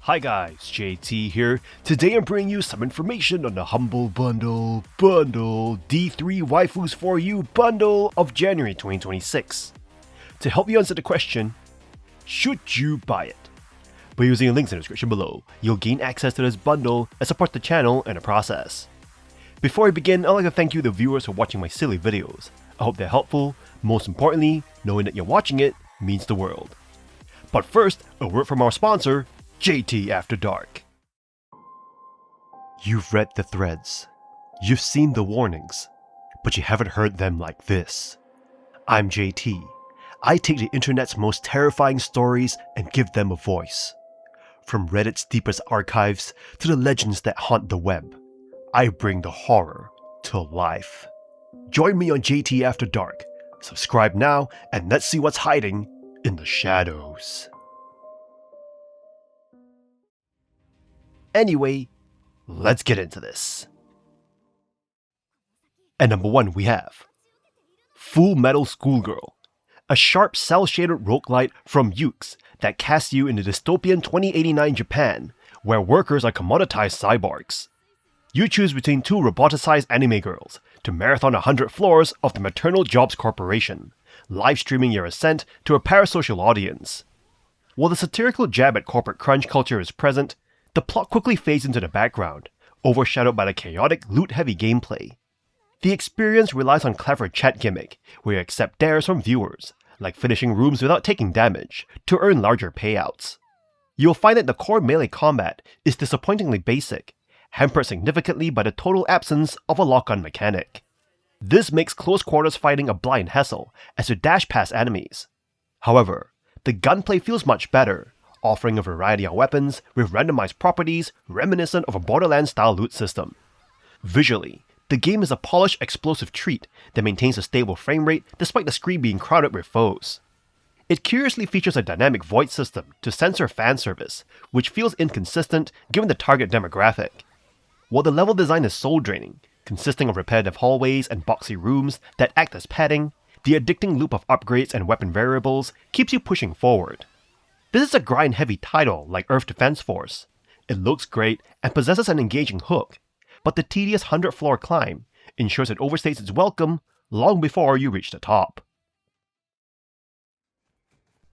Hi guys, JT here. Today I'm bringing you some information on the Humble Bundle D3 Waifus for You bundle of January 2026. To help you answer the question, should you buy it? By using the links in the description below, you'll gain access to this bundle and support the channel in the process. Before I begin, I'd like to thank you the viewers for watching my silly videos. I hope they're helpful. Most importantly, knowing that you're watching it means the world. But first, a word from our sponsor, JT After Dark. You've read the threads, you've seen the warnings, but you haven't heard them like this. I'm JT. I take the internet's most terrifying stories and give them a voice. From Reddit's deepest archives to the legends that haunt the web, I bring the horror to life. Join me on JT After Dark. Subscribe now and let's see what's hiding in the shadows. Anyway, let's get into this. At number 1 we have Full Metal Schoolgirl, a sharp cel-shaded roguelite from Yuke's that casts you in the dystopian 2089 Japan, where workers are commoditized cyborgs. You choose between 2 roboticized anime girls to marathon 100 floors of the Maternal Jobs Corporation, live streaming your ascent to a parasocial audience. While the satirical jab at corporate crunch culture is present, the plot quickly fades into the background, overshadowed by the chaotic, loot-heavy gameplay. The experience relies on clever chat gimmick, where you accept dares from viewers, like finishing rooms without taking damage, to earn larger payouts. You'll find that the core melee combat is disappointingly basic, hampered significantly by the total absence of a lock-on mechanic. This makes close quarters fighting a blind hassle as you dash past enemies. However, the gunplay feels much better, offering a variety of weapons with randomized properties reminiscent of a Borderlands-style loot system. Visually, the game is a polished, explosive treat that maintains a stable frame rate despite the screen being crowded with foes. It curiously features a dynamic void system to censor fan service, which feels inconsistent given the target demographic. While the level design is soul-draining, consisting of repetitive hallways and boxy rooms that act as padding, the addicting loop of upgrades and weapon variables keeps you pushing forward. This is a grind-heavy title like Earth Defense Force. It looks great and possesses an engaging hook, but the tedious 100-floor climb ensures it overstays its welcome long before you reach the top.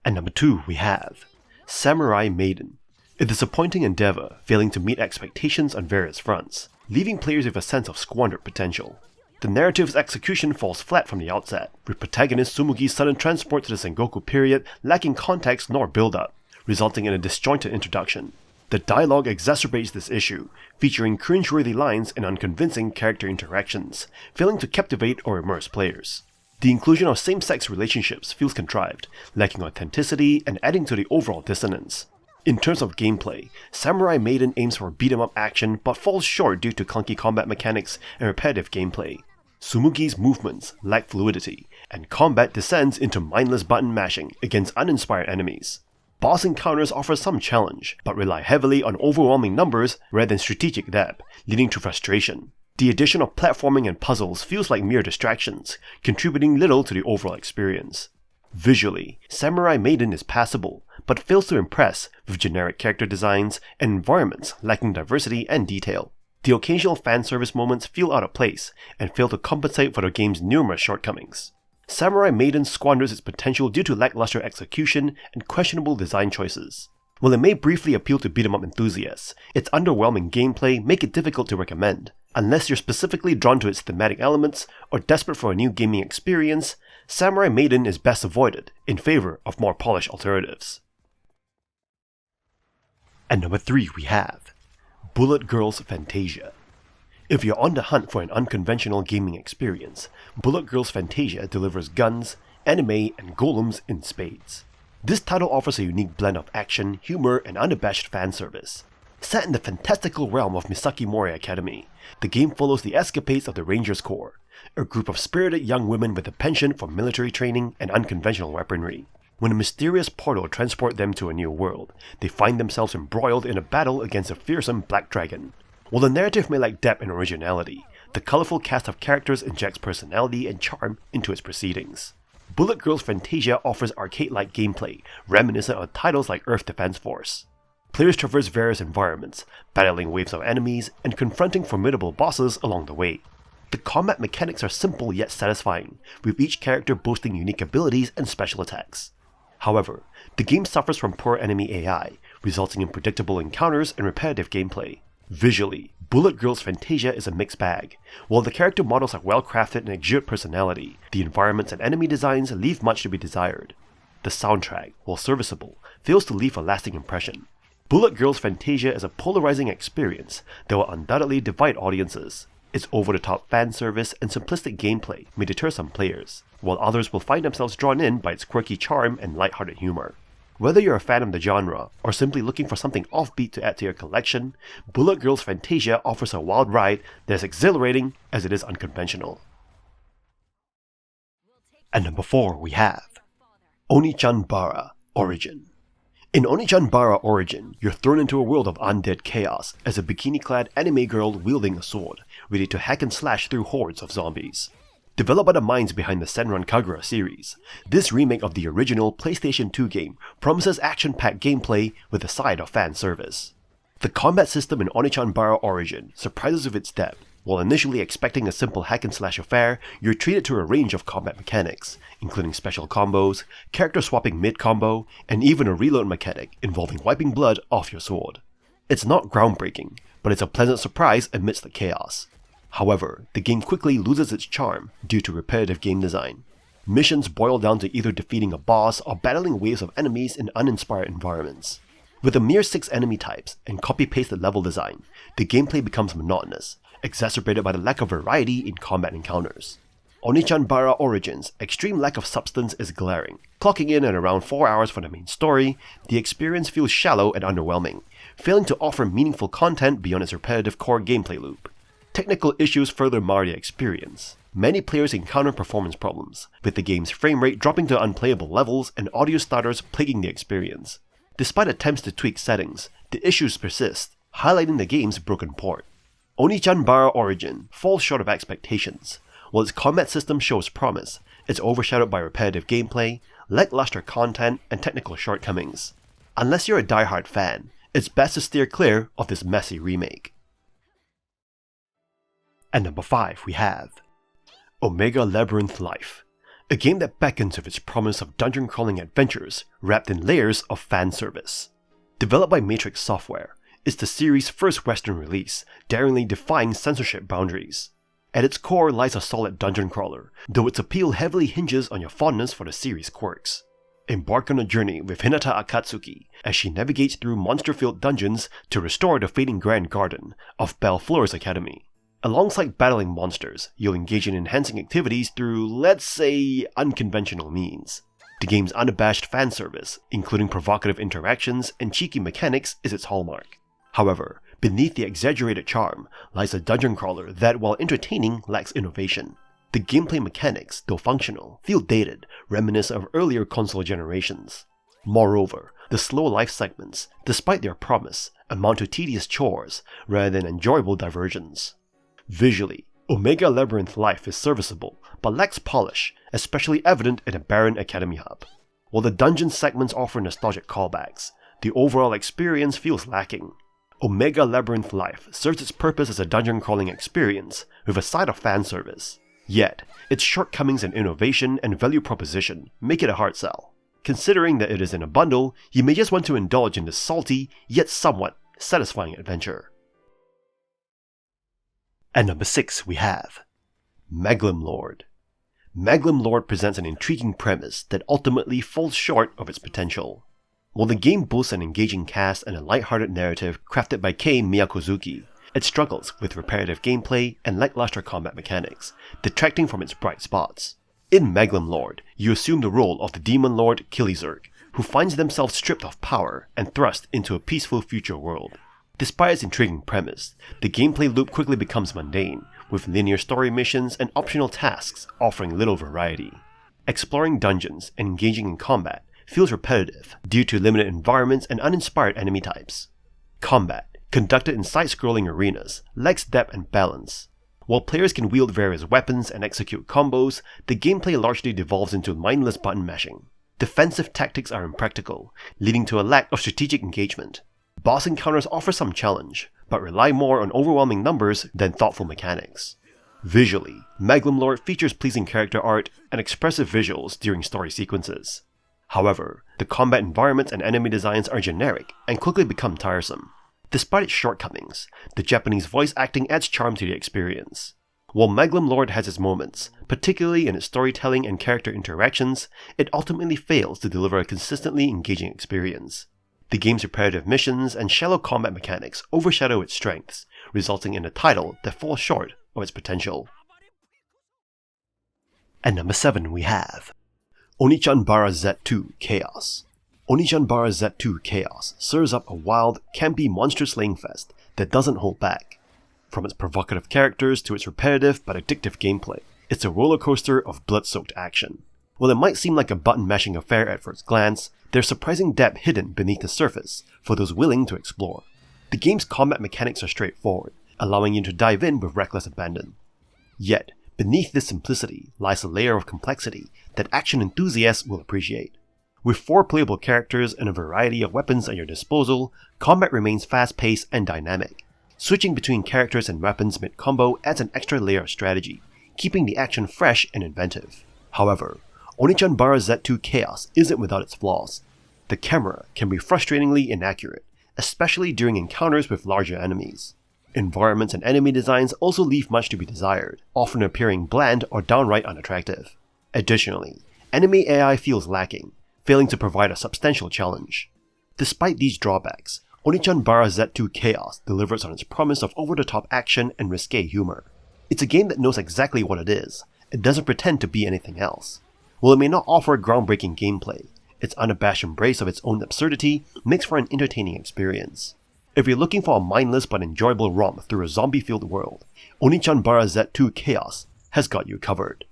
At number 2 we have Samurai Maiden, a disappointing endeavor failing to meet expectations on various fronts, leaving players with a sense of squandered potential. The narrative's execution falls flat from the outset, with protagonist Tsumugi's sudden transport to the Sengoku period lacking context nor build-up, resulting in a disjointed introduction. The dialogue exacerbates this issue, featuring cringeworthy lines and unconvincing character interactions, failing to captivate or immerse players. The inclusion of same-sex relationships feels contrived, lacking authenticity and adding to the overall dissonance. In terms of gameplay, Samurai Maiden aims for beat-em-up action but falls short due to clunky combat mechanics and repetitive gameplay. Tsumugi's movements lack fluidity, and combat descends into mindless button mashing against uninspired enemies. Boss encounters offer some challenge, but rely heavily on overwhelming numbers rather than strategic depth, leading to frustration. The addition of platforming and puzzles feels like mere distractions, contributing little to the overall experience. Visually, Samurai Maiden is passable, but fails to impress with generic character designs and environments lacking diversity and detail. The occasional fan service moments feel out of place and fail to compensate for the game's numerous shortcomings. Samurai Maiden squanders its potential due to lackluster execution and questionable design choices. While it may briefly appeal to beat-em-up enthusiasts, its underwhelming gameplay make it difficult to recommend. Unless you're specifically drawn to its thematic elements or desperate for a new gaming experience, Samurai Maiden is best avoided in favor of more polished alternatives. At number 3 we have Bullet Girls Phantasia. If you're on the hunt for an unconventional gaming experience, Bullet Girls Phantasia delivers guns, anime, and golems in spades. This title offers a unique blend of action, humor, and unabashed fan service. Set in the fantastical realm of Misaki Mori Academy, the game follows the escapades of the Rangers Corps, a group of spirited young women with a penchant for military training and unconventional weaponry. When a mysterious portal transports them to a new world, they find themselves embroiled in a battle against a fearsome black dragon. While the narrative may lack depth and originality, the colorful cast of characters injects personality and charm into its proceedings. Bullet Girls Phantasia offers arcade-like gameplay, reminiscent of titles like Earth Defense Force. Players traverse various environments, battling waves of enemies and confronting formidable bosses along the way. The combat mechanics are simple yet satisfying, with each character boasting unique abilities and special attacks. However, the game suffers from poor enemy AI, resulting in predictable encounters and repetitive gameplay. Visually, Bullet Girl's Phantasia is a mixed bag. While the character models are well crafted and exude personality, the environments and enemy designs leave much to be desired. The soundtrack, while serviceable, fails to leave a lasting impression. Bullet Girl's Phantasia is a polarizing experience that will undoubtedly divide audiences. Its over-the-top fan service and simplistic gameplay may deter some players, while others will find themselves drawn in by its quirky charm and lighthearted humor. Whether you're a fan of the genre, or simply looking for something offbeat to add to your collection, Bullet Girl's Phantasia offers a wild ride that is exhilarating as it is unconventional. At number 4 we have Onechanbara Origin. In Onechanbara Origin, you're thrown into a world of undead chaos as a bikini-clad anime girl wielding a sword, ready to hack and slash through hordes of zombies. Developed by the minds behind the Senran Kagura series, this remake of the original PlayStation 2 game promises action-packed gameplay with a side of fan service. The combat system in Onechanbara Origin surprises with its depth. While initially expecting a simple hack-and-slash affair, you're treated to a range of combat mechanics, including special combos, character swapping mid-combo, and even a reload mechanic involving wiping blood off your sword. It's not groundbreaking, but it's a pleasant surprise amidst the chaos. However, the game quickly loses its charm due to repetitive game design. Missions boil down to either defeating a boss or battling waves of enemies in uninspired environments. With a mere 6 enemy types and copy-pasted level design, the gameplay becomes monotonous, exacerbated by the lack of variety in combat encounters. Onechanbara Origin's extreme lack of substance is glaring. Clocking in at around 4 hours for the main story, the experience feels shallow and underwhelming, failing to offer meaningful content beyond its repetitive core gameplay loop. Technical issues further mar the experience. Many players encounter performance problems, with the game's frame rate dropping to unplayable levels and audio stutters plaguing the experience. Despite attempts to tweak settings, the issues persist, highlighting the game's broken port. Onechanbara Origin falls short of expectations. While its combat system shows promise, it's overshadowed by repetitive gameplay, lackluster content, and technical shortcomings. Unless you're a die-hard fan, it's best to steer clear of this messy remake. At number 5 we have Omega Labyrinth Life, a game that beckons with its promise of dungeon crawling adventures wrapped in layers of fan service. Developed by Matrix Software, it's the series' first Western release, daringly defying censorship boundaries. At its core lies a solid dungeon crawler, though its appeal heavily hinges on your fondness for the series' quirks. Embark on a journey with Hinata Akatsuki as she navigates through monster-filled dungeons to restore the fading Grand Garden of Bellflower's Academy. Alongside battling monsters, you'll engage in enhancing activities through, let's say, unconventional means. The game's unabashed fan service, including provocative interactions and cheeky mechanics, is its hallmark. However, beneath the exaggerated charm lies a dungeon crawler that, while entertaining, lacks innovation. The gameplay mechanics, though functional, feel dated, reminiscent of earlier console generations. Moreover, the slow life segments, despite their promise, amount to tedious chores rather than enjoyable diversions. Visually, Omega Labyrinth Life is serviceable, but lacks polish, especially evident in a barren Academy hub. While the dungeon segments offer nostalgic callbacks, the overall experience feels lacking. Omega Labyrinth Life serves its purpose as a dungeon crawling experience with a side of fan service. Yet, its shortcomings in innovation and value proposition make it a hard sell. Considering that it is in a bundle, you may just want to indulge in this salty, yet somewhat satisfying adventure. At number 6 we have Maglam Lord. Maglam Lord presents an intriguing premise that ultimately falls short of its potential. While the game boasts an engaging cast and a lighthearted narrative crafted by Kei Miyakozuki, it struggles with repetitive gameplay and lackluster combat mechanics, detracting from its bright spots. In Maglam Lord, you assume the role of the demon lord Kilizurk, who finds themselves stripped of power and thrust into a peaceful future world. Despite its intriguing premise, the gameplay loop quickly becomes mundane, with linear story missions and optional tasks offering little variety. Exploring dungeons and engaging in combat feels repetitive due to limited environments and uninspired enemy types. Combat, conducted in side-scrolling arenas, lacks depth and balance. While players can wield various weapons and execute combos, the gameplay largely devolves into mindless button mashing. Defensive tactics are impractical, leading to a lack of strategic engagement. Boss encounters offer some challenge, but rely more on overwhelming numbers than thoughtful mechanics. Visually, Maglam Lord features pleasing character art and expressive visuals during story sequences. However, the combat environments and enemy designs are generic and quickly become tiresome. Despite its shortcomings, the Japanese voice acting adds charm to the experience. While Maglam Lord has its moments, particularly in its storytelling and character interactions, it ultimately fails to deliver a consistently engaging experience. The game's repetitive missions and shallow combat mechanics overshadow its strengths, resulting in a title that falls short of its potential. At number 7 we have Onechanbara Z2 Chaos. Onechanbara Z2 Chaos serves up a wild, campy monster slaying fest that doesn't hold back. From its provocative characters to its repetitive but addictive gameplay, it's a roller coaster of blood-soaked action. While it might seem like a button-mashing affair at first glance, there's surprising depth hidden beneath the surface for those willing to explore. The game's combat mechanics are straightforward, allowing you to dive in with reckless abandon. Yet, beneath this simplicity lies a layer of complexity that action enthusiasts will appreciate. With 4 playable characters and a variety of weapons at your disposal, combat remains fast-paced and dynamic. Switching between characters and weapons mid-combo adds an extra layer of strategy, keeping the action fresh and inventive. However, Onechanbara Z2 Chaos isn't without its flaws. The camera can be frustratingly inaccurate, especially during encounters with larger enemies. Environments and enemy designs also leave much to be desired, often appearing bland or downright unattractive. Additionally, enemy AI feels lacking, failing to provide a substantial challenge. Despite these drawbacks, Onechanbara Z2 Chaos delivers on its promise of over-the-top action and risque humor. It's a game that knows exactly what it is, it doesn't pretend to be anything else. While it may not offer groundbreaking gameplay, its unabashed embrace of its own absurdity makes for an entertaining experience. If you're looking for a mindless but enjoyable romp through a zombie-filled world, Onechanbara Z2 Chaos has got you covered.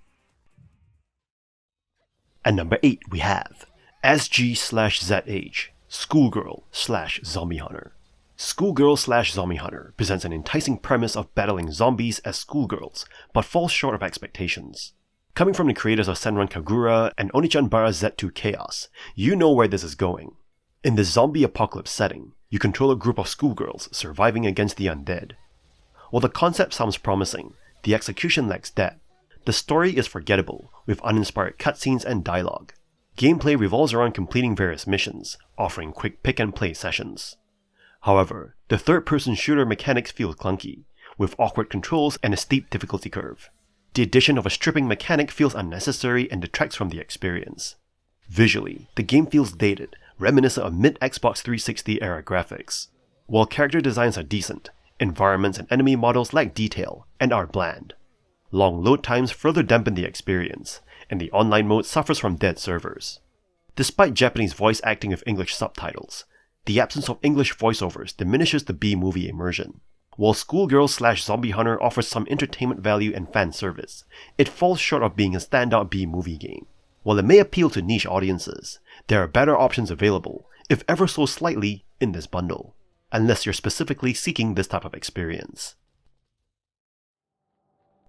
At number 8 we have SG/ZH, Schoolgirl/Zombie Hunter. Schoolgirl/Zombie Hunter presents an enticing premise of battling zombies as schoolgirls, but falls short of expectations. Coming from the creators of Senran Kagura and Onechanbara Z2 Chaos, you know where this is going. In this zombie apocalypse setting, you control a group of schoolgirls surviving against the undead. While the concept sounds promising, the execution lacks depth. The story is forgettable, with uninspired cutscenes and dialogue. Gameplay revolves around completing various missions, offering quick pick-and-play sessions. However, the third-person shooter mechanics feel clunky, with awkward controls and a steep difficulty curve. The addition of a stripping mechanic feels unnecessary and detracts from the experience. Visually, the game feels dated, reminiscent of mid-Xbox 360 era graphics. While character designs are decent, environments and enemy models lack detail and are bland. Long load times further dampen the experience, and the online mode suffers from dead servers. Despite Japanese voice acting with English subtitles, the absence of English voiceovers diminishes the B-movie immersion. While Schoolgirl/Zombie Hunter offers some entertainment value and fan service, it falls short of being a standout B-movie game. While it may appeal to niche audiences, there are better options available, if ever so slightly, in this bundle, unless you're specifically seeking this type of experience.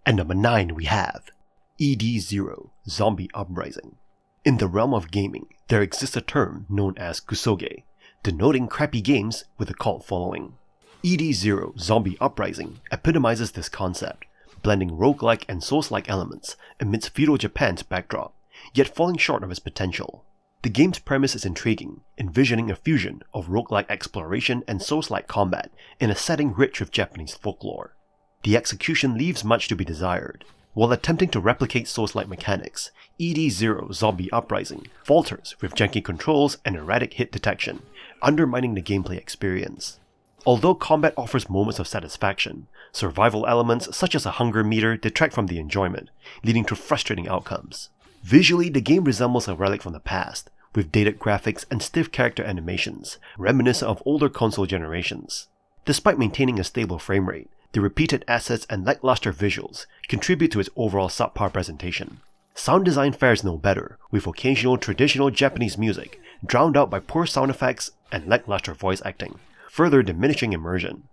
At number 9 we have ED0 Zombie Uprising. In the realm of gaming, there exists a term known as kusoge, denoting crappy games with a cult following. ED0 Zombie Uprising epitomizes this concept, blending roguelike and Souls-like elements amidst feudal Japan's backdrop, yet falling short of its potential. The game's premise is intriguing, envisioning a fusion of roguelike exploration and Souls-like combat in a setting rich with Japanese folklore. The execution leaves much to be desired. While attempting to replicate Souls-like mechanics, ED0 Zombie Uprising falters with janky controls and erratic hit detection, undermining the gameplay experience. Although combat offers moments of satisfaction, survival elements such as a hunger meter detract from the enjoyment, leading to frustrating outcomes. Visually, the game resembles a relic from the past, with dated graphics and stiff character animations, reminiscent of older console generations. Despite maintaining a stable frame rate, the repeated assets and lackluster visuals contribute to its overall subpar presentation. Sound design fares no better, with occasional traditional Japanese music drowned out by poor sound effects and lackluster voice acting, further diminishing immersion.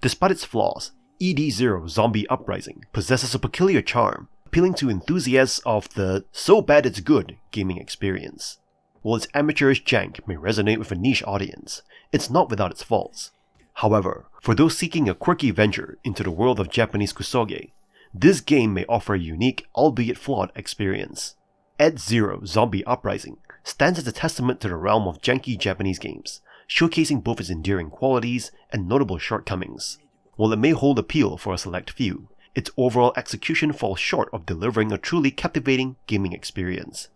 Despite its flaws, ED0 Zombie Uprising possesses a peculiar charm, appealing to enthusiasts of the so bad it's good gaming experience. While its amateurish jank may resonate with a niche audience, it's not without its faults. However, for those seeking a quirky venture into the world of Japanese kusoge, this game may offer a unique, albeit flawed, experience. Ed-Zero Zombie Uprising stands as a testament to the realm of janky Japanese games, showcasing both its endearing qualities and notable shortcomings. While it may hold appeal for a select few, its overall execution falls short of delivering a truly captivating gaming experience.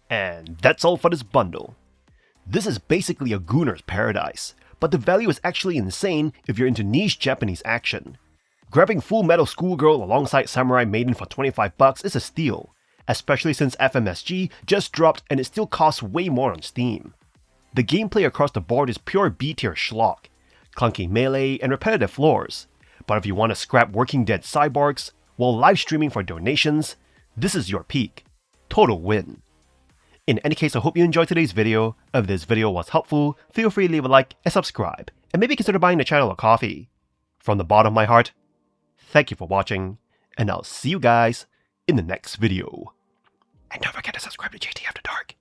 And that's all for this bundle. This is basically a gooner's paradise, but the value is actually insane if you're into niche Japanese action. Grabbing Full Metal Schoolgirl alongside Samurai Maiden for $25 is a steal, especially since FMSG just dropped and it still costs way more on Steam. The gameplay across the board is pure B-tier schlock, clunky melee and repetitive floors, but if you want to scrap Working Dead cyborgs while live streaming for donations, this is your peak. Total win. In any case, I hope you enjoyed today's video. If this video was helpful, feel free to leave a like and subscribe, and maybe consider buying the channel a coffee. From the bottom of my heart, thank you for watching, and I'll see you guys in the next video. And don't forget to subscribe to JT After Dark.